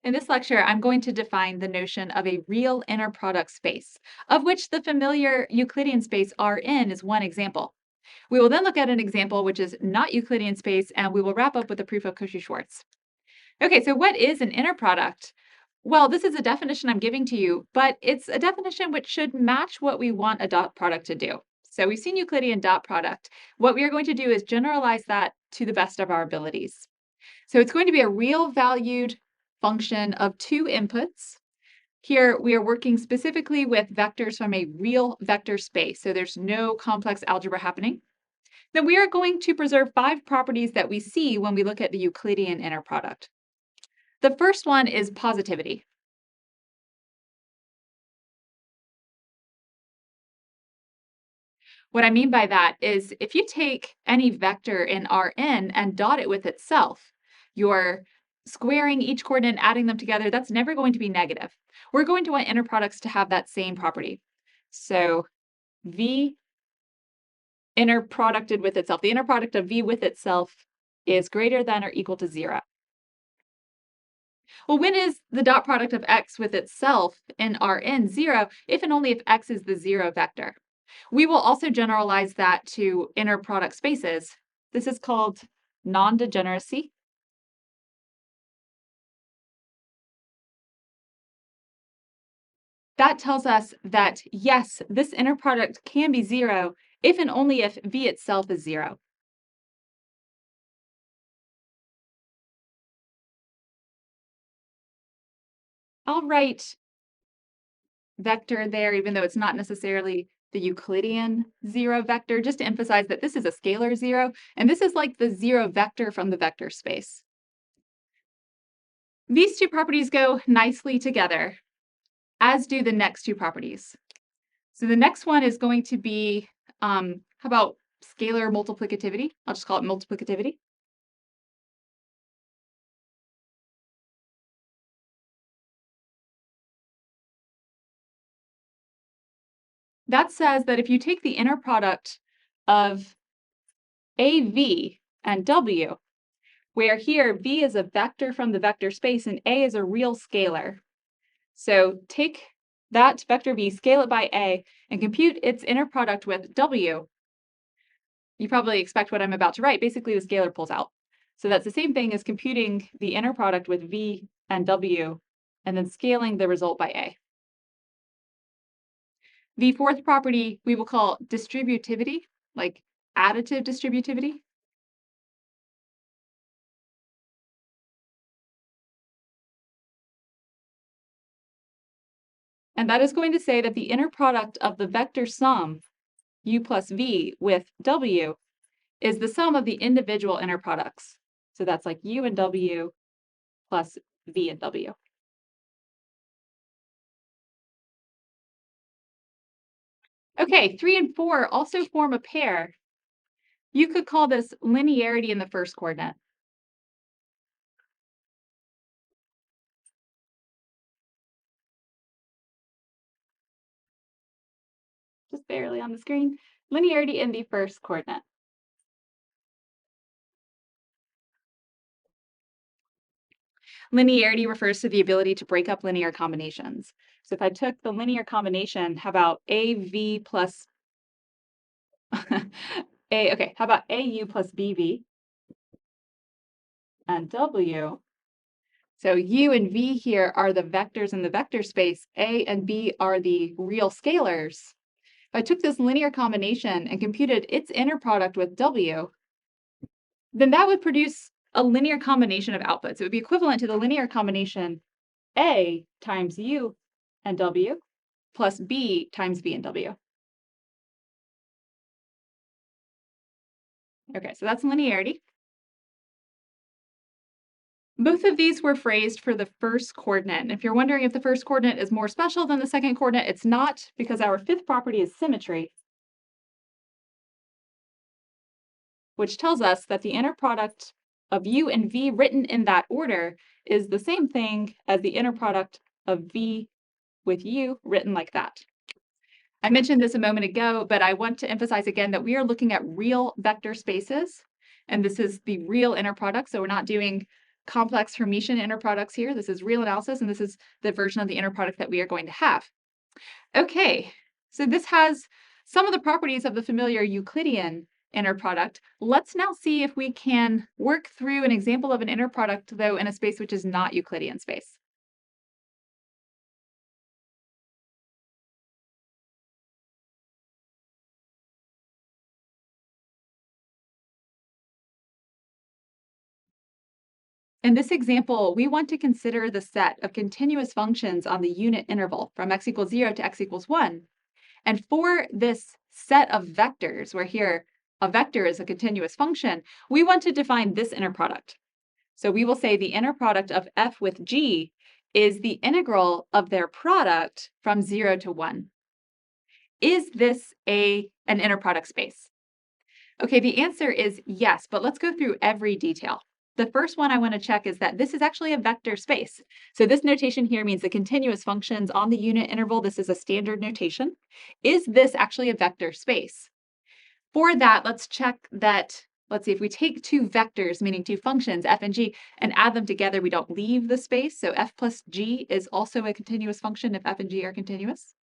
In this lecture, I'm going to define the notion of a real inner product space, of which the familiar Euclidean space Rn is one example. We will then look at an example which is not Euclidean space, and we will wrap up with the proof of Cauchy-Schwarz. Okay, so what is an inner product? Well, this is a definition I'm giving to you, but it's a definition which should match what we want a dot product to do. So we've seen Euclidean dot product. What we are going to do is generalize that to the best of our abilities. So it's going to be a real valued function of two inputs. Here we are working specifically with vectors from a real vector space, so there's no complex algebra happening. Then we are going to preserve 5 properties that we see when we look at the Euclidean inner product. The first one is positivity. What I mean by that is if you take any vector in Rn and dot it with itself, you're squaring each coordinate and adding them together. That's never going to be negative. We're going to want inner products to have that same property. So V inner producted with itself, the inner product of V with itself is greater than or equal to 0. Well, when is the dot product of x with itself in Rn 0 if and only if x is the 0 vector? We will also generalize that to inner product spaces. This is called non-degeneracy. That tells us that, yes, this inner product can be 0 if and only if V itself is 0. I'll write vector there, even though it's not necessarily the Euclidean 0 vector, just to emphasize that this is a scalar 0, and this is like the 0 vector from the vector space. These two properties go nicely together, as do the next two properties. So the next one is going to be, how about scalar multiplicativity? I'll just call it multiplicativity. That says that if you take the inner product of AV and W, where here V is a vector from the vector space and A is a real scalar. So take that vector V, scale it by A, and compute its inner product with W. You probably expect what I'm about to write. Basically, the scalar pulls out. So that's the same thing as computing the inner product with V and W, and then scaling the result by A. The fourth property we will call distributivity, like additive distributivity. And that is going to say that the inner product of the vector sum u plus v with w is the sum of the individual inner products. So that's like u and w plus v and w. Okay, 3 and 4 also form a pair. You could call this linearity in the first coordinate. Just barely on the screen. Linearity in the first coordinate. Linearity refers to the ability to break up linear combinations. So if I took the linear combination, how about AV plus how about AU plus BV and W? So U and V here are the vectors in the vector space. A and B are the real scalars. If I took this linear combination and computed its inner product with W, then that would produce a linear combination of outputs. It would be equivalent to the linear combination A times U and W plus B times V and W. Okay, so that's linearity. Both of these were phrased for the first coordinate. And if you're wondering if the first coordinate is more special than the second coordinate, it's not, because our fifth property is symmetry, which tells us that the inner product of U and V written in that order is the same thing as the inner product of V with U written like that. I mentioned this a moment ago, but I want to emphasize again that we are looking at real vector spaces, and this is the real inner product, so we're not doing complex Hermitian inner products here. This is real analysis, and this is the version of the inner product that we are going to have. Okay, so this has some of the properties of the familiar Euclidean inner product. Let's now see if we can work through an example of an inner product, though, in a space which is not Euclidean space. In this example, we want to consider the set of continuous functions on the unit interval from x equals 0 to x equals 1. And for this set of vectors, where here a vector is a continuous function, we want to define this inner product. So we will say the inner product of f with g is the integral of their product from 0 to 1. Is this an inner product space? Okay, the answer is yes, but let's go through every detail. The first one I want to check is that this is actually a vector space. So this notation here means the continuous functions on the unit interval. This is a standard notation. Is this actually a vector space? For that, let's check that. Let's see, if we take two vectors, meaning two functions, f and g, and add them together, we don't leave the space. So f plus g is also a continuous function if f and g are continuous.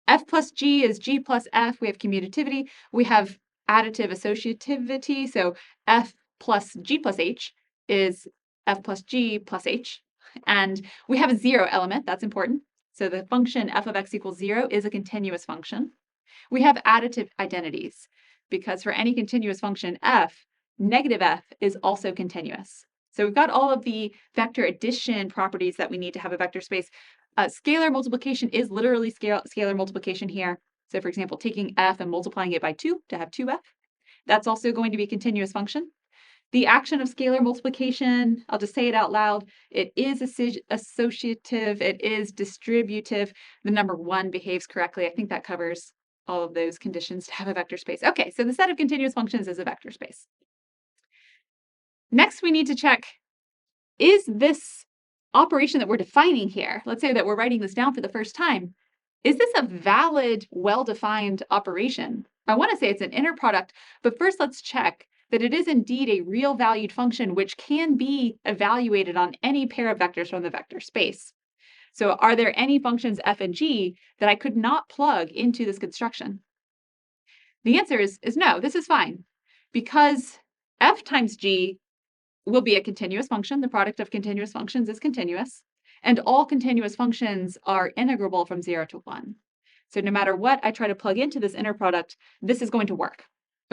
F plus g is g plus f. We have commutativity. We have additive associativity. So f plus g plus h is f plus g plus h. And we have a zero element. That's important. So the function f of x equals 0 is a continuous function. We have additive identities because for any continuous function f, negative f is also continuous. So we've got all of the vector addition properties that we need to have a vector space. Scalar multiplication is literally scalar multiplication here. So for example, taking f and multiplying it by 2 to have 2f. That's also going to be a continuous function. The action of scalar multiplication, I'll just say it out loud, it is associative, it is distributive. The number 1 behaves correctly. I think that covers all of those conditions to have a vector space. Okay, so the set of continuous functions is a vector space. Next, we need to check, is this operation that we're defining here, let's say that we're writing this down for the first time, is this a valid, well-defined operation? I want to say it's an inner product, but first let's check that it is indeed a real valued function which can be evaluated on any pair of vectors from the vector space. So are there any functions f and g that I could not plug into this construction? The answer is no, this is fine. Because f times g will be a continuous function. The product of continuous functions is continuous. And all continuous functions are integrable from 0 to 1. So no matter what I try to plug into this inner product, this is going to work.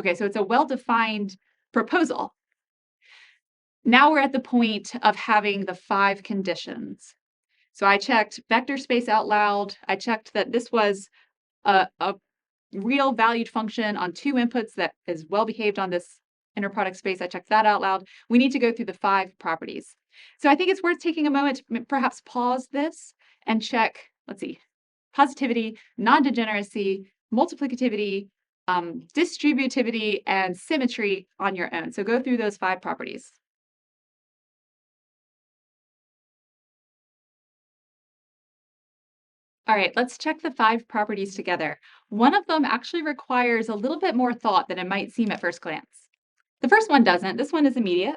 Okay, so it's a well-defined proposal. Now we're at the point of having the 5 conditions. So I checked vector space out loud. I checked that this was a real valued function on 2 inputs that is well behaved on this inner product space. I checked that out loud. We need to go through the 5 properties. So I think it's worth taking a moment to perhaps pause this and check, let's see, positivity, non-degeneracy, multiplicativity, distributivity, and symmetry on your own. So go through those 5 properties. All right, let's check the 5 properties together. One of them actually requires a little bit more thought than it might seem at first glance. The first one doesn't. This one is immediate.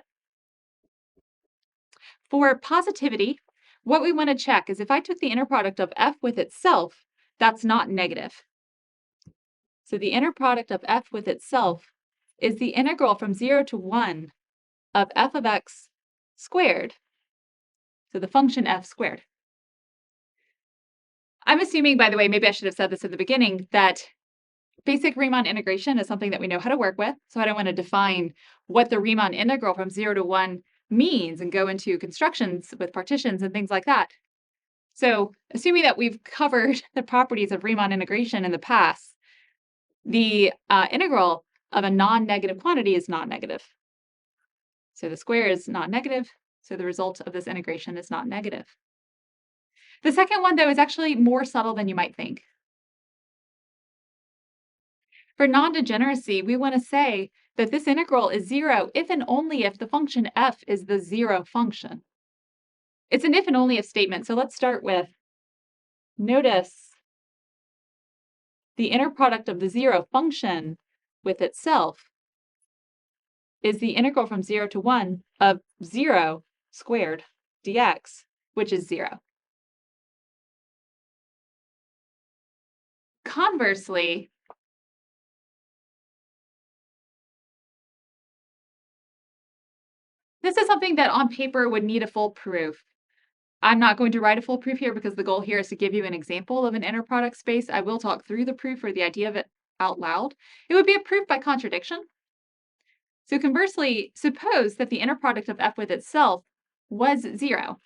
For positivity, what we want to check is if I took the inner product of f with itself, that's not negative. So the inner product of f with itself is the integral from 0 to 1 of f of x squared, so the function f squared. I'm assuming, by the way, maybe I should have said this at the beginning, that basic Riemann integration is something that we know how to work with. So I don't want to define what the Riemann integral from 0 to 1 means and go into constructions with partitions and things like that. So assuming that we've covered the properties of Riemann integration in the past, the integral of a non-negative quantity is not negative. So the square is not negative, so the result of this integration is not negative. The second one, though, is actually more subtle than you might think. For non-degeneracy, we want to say that this integral is 0 if and only if the function f is the 0 function. It's an if and only if statement, so let's start with, notice the inner product of the 0 function with itself is the integral from 0 to 1 of 0, squared dx, which is 0. Conversely, this is something that on paper would need a full proof. I'm not going to write a full proof here because the goal here is to give you an example of an inner product space. I will talk through the proof or the idea of it out loud. It would be a proof by contradiction. So conversely, suppose that the inner product of f with itself was 0.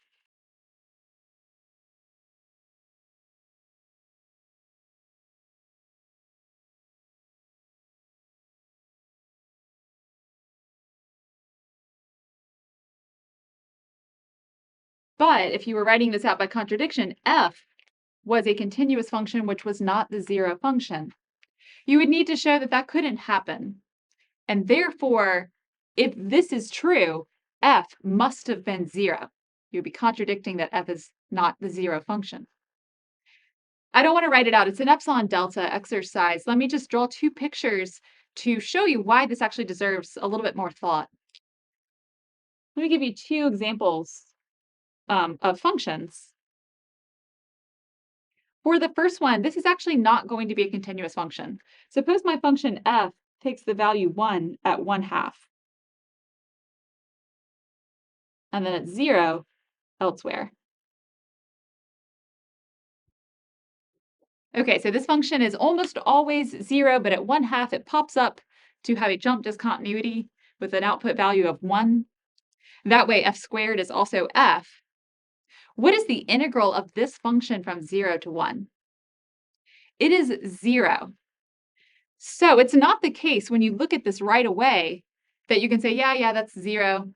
But if you were writing this out by contradiction, f was a continuous function which was not the 0 function. You would need to show that that couldn't happen. And therefore, if this is true, f must have been 0. You'd be contradicting that f is not the 0 function. I don't want to write it out. It's an epsilon delta exercise. Let me just draw two pictures to show you why this actually deserves a little bit more thought. Let me give you two examples of functions. For the first one, this is actually not going to be a continuous function. Suppose my function f takes the value 1 at 1/2, and then it's 0 elsewhere. Okay, so this function is almost always 0, but at 1/2 it pops up to have a jump discontinuity with an output value of 1. That way f squared is also f. What is the integral of this function from 0 to 1? It is 0. So it's not the case when you look at this right away that you can say, yeah, that's 0.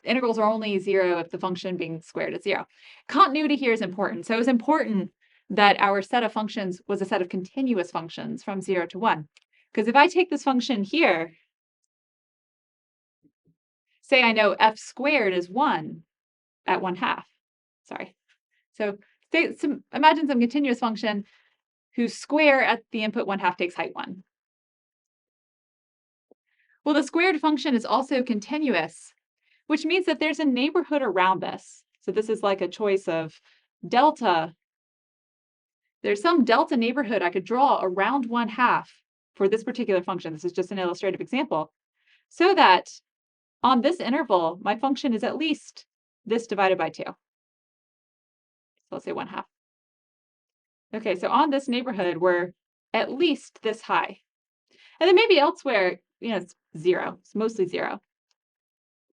Integrals are only 0 if the function being squared is 0. Continuity here is important. So it's important that our set of functions was a set of continuous functions from 0 to 1. Because if I take this function here, say I know f squared is 1 at 1/2. Sorry. So imagine some continuous function whose square at the input 1/2 takes height 1. Well, the squared function is also continuous, which means that there's a neighborhood around this. So this is like a choice of delta. There's some delta neighborhood I could draw around 1/2 for this particular function. This is just an illustrative example. So that on this interval, my function is at least this divided by 2. So let's say 1/2. Okay, so on this neighborhood, we're at least this high. And then maybe elsewhere, it's 0. It's mostly 0.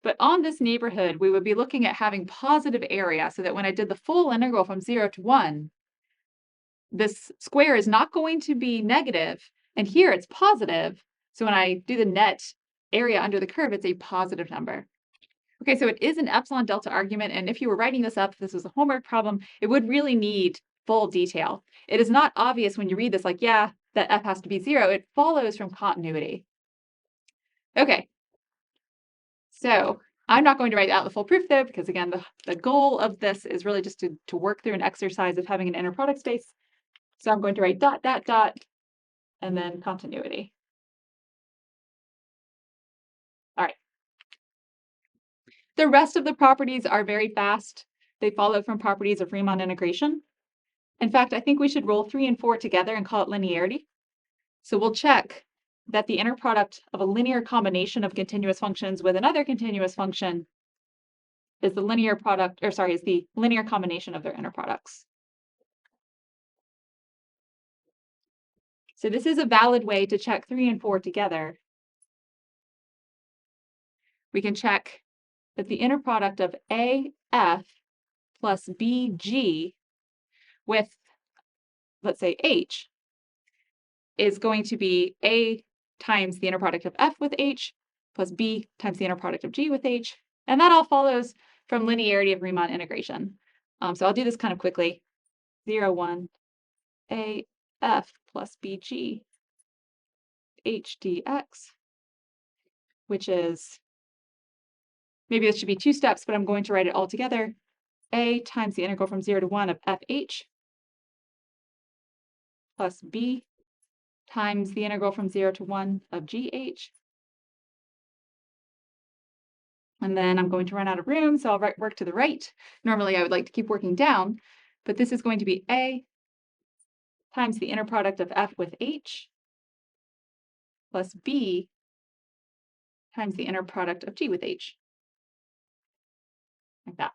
But on this neighborhood, we would be looking at having positive area so that when I did the full integral from 0 to 1, this square is not going to be negative, and here it's positive. So when I do the net area under the curve, it's a positive number. Okay, so it is an epsilon delta argument, and if you were writing this up, if this was a homework problem, it would really need full detail. It is not obvious when you read this, like, yeah, that f has to be 0. It follows from continuity. Okay, so I'm not going to write out the full proof though, because again, the goal of this is really just to work through an exercise of having an inner product space. So I'm going to write dot, dot, dot, and then continuity. All right. The rest of the properties are very fast. They follow from properties of Riemann integration. In fact, I think we should roll 3 and 4 together and call it linearity. So we'll check that the inner product of a linear combination of continuous functions with another continuous function is the linear product, or sorry, is the linear combination of their inner products. So this is a valid way to check 3 and 4 together. We can check that the inner product of AF plus BG with, let's say, H is going to be A times the inner product of F with H plus B times the inner product of G with H. And that all follows from linearity of Riemann integration. So I'll do this kind of quickly. 0, 1, AF plus BG H dx, which is, maybe this should be 2 steps, but I'm going to write it all together. A times the integral from 0 to 1 of FH plus B times the integral from 0 to 1 of GH. And then I'm going to run out of room, so I'll work to the right. Normally, I would like to keep working down, but this is going to be A times the inner product of F with H plus B times the inner product of G with H, like that.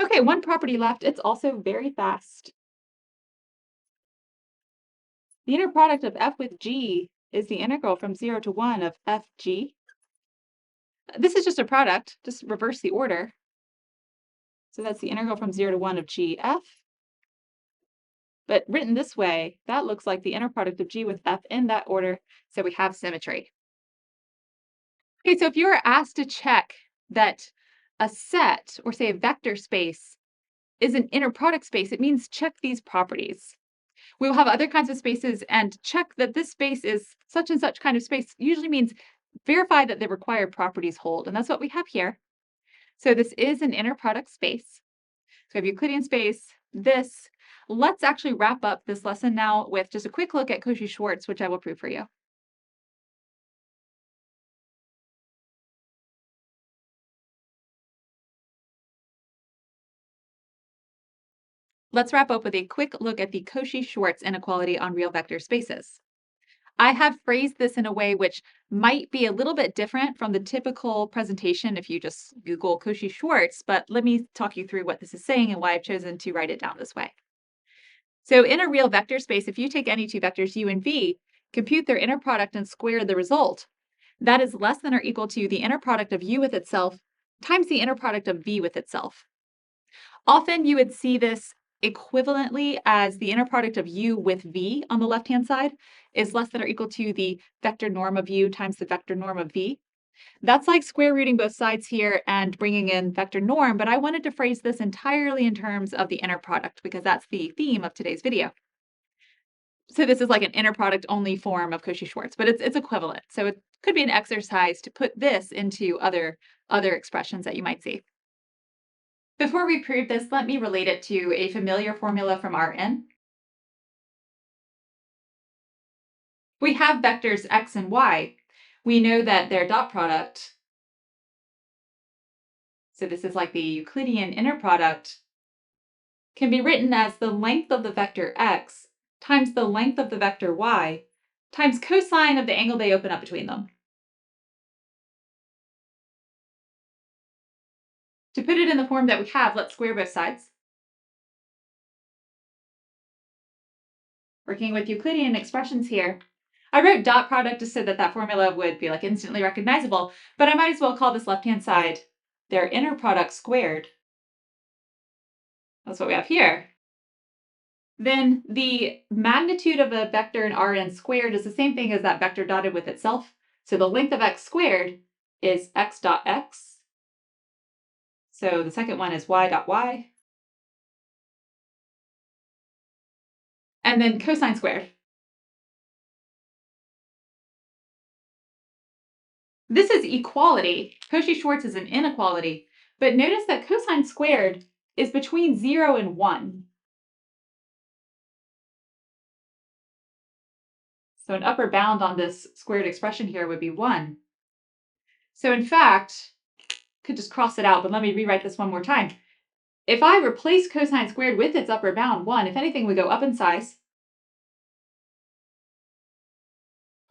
Okay, one property left. It's also very fast. The inner product of F with G is the integral from 0 to 1 of Fg. This is just a product, just reverse the order. So that's the integral from 0 to 1 of Gf. But written this way, that looks like the inner product of G with F in that order, so we have symmetry. Okay, so if you were asked to check that a set, or say a vector space, is an inner product space, it means check these properties. We will have other kinds of spaces, and check that this space is such and such kind of space usually means verify that the required properties hold, and that's what we have here. So this is an inner product space. So we have Euclidean space, this. Let's actually wrap up this lesson now with just a quick look at Cauchy-Schwarz, which I will prove for you. Let's wrap up with a quick look at the Cauchy-Schwarz inequality on real vector spaces. I have phrased this in a way which might be a little bit different from the typical presentation if you just Google Cauchy-Schwarz, but let me talk you through what this is saying and why I've chosen to write it down this way. So in a real vector space, if you take any two vectors u and v, compute their inner product and square the result, that is less than or equal to the inner product of u with itself times the inner product of v with itself. Often you would see this equivalently as the inner product of u with v on the left-hand side is less than or equal to the vector norm of u times the vector norm of v. That's like square rooting both sides here and bringing in vector norm, but I wanted to phrase this entirely in terms of the inner product because that's the theme of today's video. So this is like an inner product only form of Cauchy-Schwarz, but it's equivalent. So it could be an exercise to put this into other expressions that you might see. Before we prove this, let me relate it to a familiar formula from Rn. We have vectors x and y. We know that their dot product, so this is like the Euclidean inner product, can be written as the length of the vector x times the length of the vector y times cosine of the angle they open up between them. To put it in the form that we have, let's square both sides. Working with Euclidean expressions here, I wrote dot product just so that that formula would be like instantly recognizable, but I might as well call this left-hand side their inner product squared. That's what we have here. Then the magnitude of a vector in Rn squared is the same thing as that vector dotted with itself. So the length of x squared is x dot x. So the second one is y dot y. And then cosine squared. This is equality. Cauchy-Schwarz is an inequality. But notice that cosine squared is between 0 and 1. So an upper bound on this squared expression here would be 1. So in fact, could just cross it out, but let me rewrite this one more time. If I replace cosine squared with its upper bound, 1, if anything, we go up in size.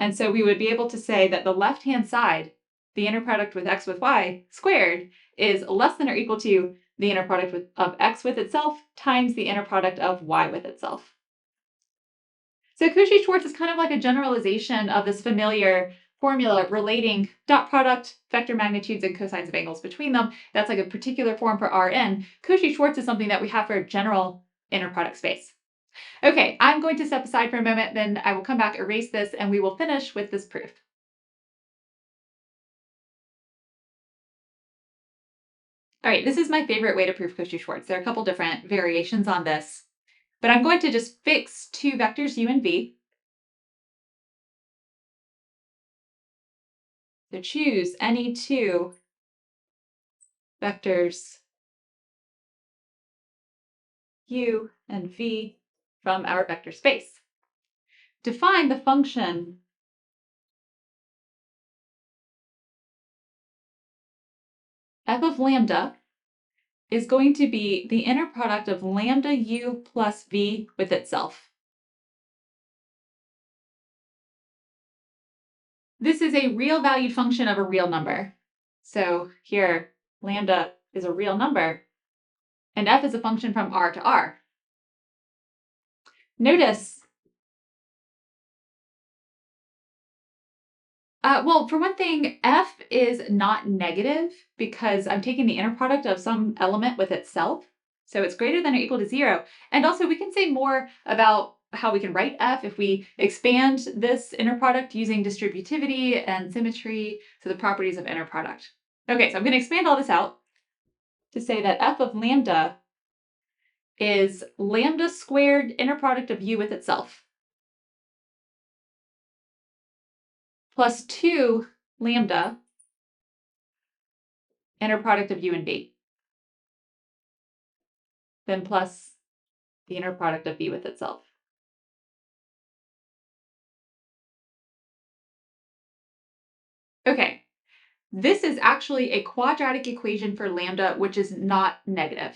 And so we would be able to say that the left-hand side, the inner product with x with y squared, is less than or equal to the inner product of x with itself times the inner product of y with itself. So Cauchy-Schwarz is kind of like a generalization of this familiar formula relating dot product, vector magnitudes, and cosines of angles between them. That's like a particular form for Rn. Cauchy-Schwarz is something that we have for a general inner product space. Okay, I'm going to step aside for a moment, then I will come back, erase this, and we will finish with this proof. All right, this is my favorite way to prove Cauchy-Schwarz. There are a couple different variations on this, but I'm going to just fix two vectors u and v. So choose any two vectors u and v from our vector space. Define the function f of lambda is going to be the inner product of lambda u plus v with itself. This is a real valued function of a real number. So here, lambda is a real number, and f is a function from R to R. Notice, well, for one thing, f is not negative because I'm taking the inner product of some element with itself. So it's greater than or equal to 0. And also, we can say more about how we can write f if we expand this inner product using distributivity and symmetry, so the properties of inner product. Okay, so I'm going to expand all this out to say that f of lambda is lambda squared inner product of u with itself plus 2 lambda inner product of u and v, then plus the inner product of v with itself. Okay, this is actually a quadratic equation for lambda, which is not negative.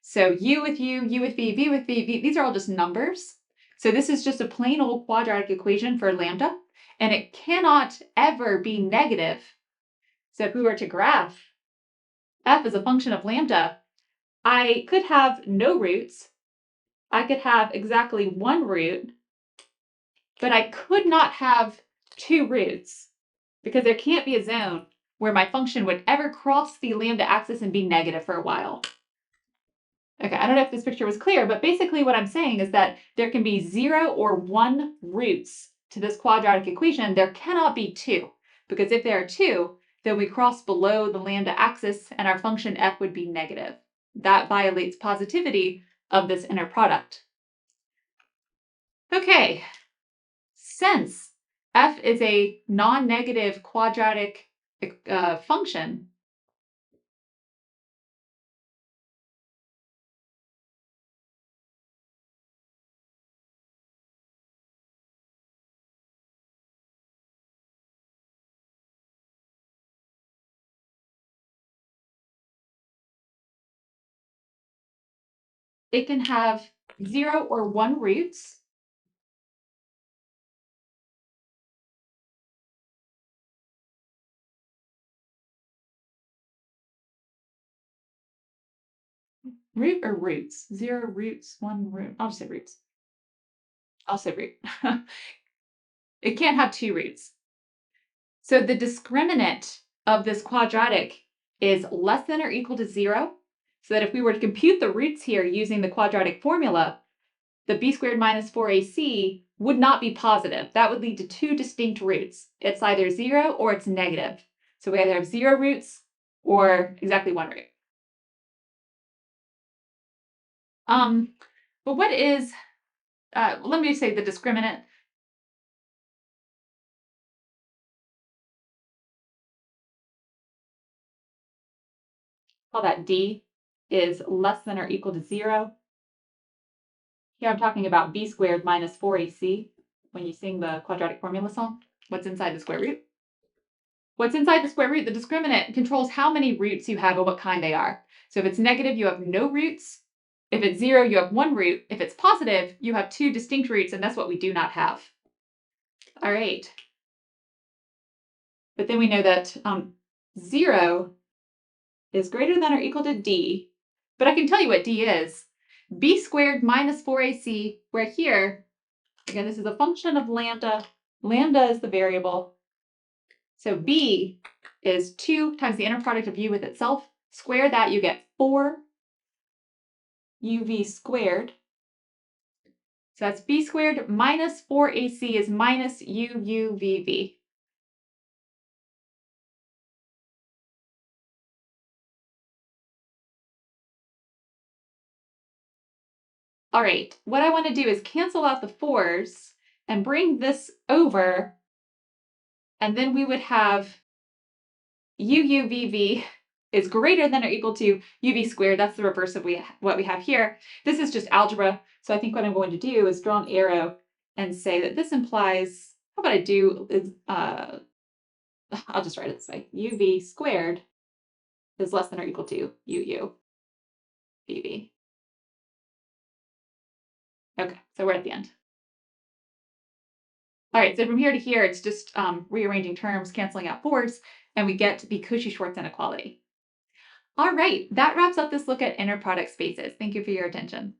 So u with u with v with v, these are all just numbers. So this is just a plain old quadratic equation for lambda, and it cannot ever be negative. So if we were to graph f as a function of lambda, I could have no roots. I could have exactly one root, but I could not have two roots because there can't be a zone where my function would ever cross the lambda axis and be negative for a while. Okay, I don't know if this picture was clear, but basically what I'm saying is that there can be 0 or 1 roots to this quadratic equation. There cannot be 2, because if there are 2, then we cross below the lambda axis and our function f would be negative. That violates positivity of this inner product. Okay, since f is a non-negative quadratic function, it can have 0 or 1 roots. Root or roots? 0 roots, 1 root. I'll just say roots. I'll say root. It can't have 2 roots. So the discriminant of this quadratic is less than or equal to 0. So that if we were to compute the roots here using the quadratic formula, the b squared minus 4ac would not be positive. That would lead to 2 distinct roots. It's either 0 or it's negative. So we either have 0 roots or exactly 1 root. But what is, let me say the discriminant. Call that d is less than or equal to 0. Here I'm talking about b squared minus 4ac when you sing the quadratic formula song. What's inside the square root? What's inside the square root? The discriminant controls how many roots you have and what kind they are. So if it's negative, you have no roots. If it's 0, you have 1 root. If it's positive, you have 2 distinct roots, and that's what we do not have. All right. But then we know that 0 is greater than or equal to d. But I can tell you what d is. B squared minus 4ac, where here, again, this is a function of lambda. Lambda is the variable. So b is 2 times the inner product of u with itself. Square that, you get 4 uv squared. So that's b squared minus 4ac is minus uuvv. All right, what I want to do is cancel out the 4s and bring this over, and then we would have uuvv is greater than or equal to uv squared. That's the reverse of what we have here. This is just algebra, so I think what I'm going to do is draw an arrow and say that this implies, how about I do, I'll just write it this way, uv squared is less than or equal to UU, VV. Okay, so we're at the end. All right, so from here to here, it's just rearranging terms, canceling out force, and we get the Cauchy-Schwarz inequality. All right, that wraps up this look at inner product spaces. Thank you for your attention.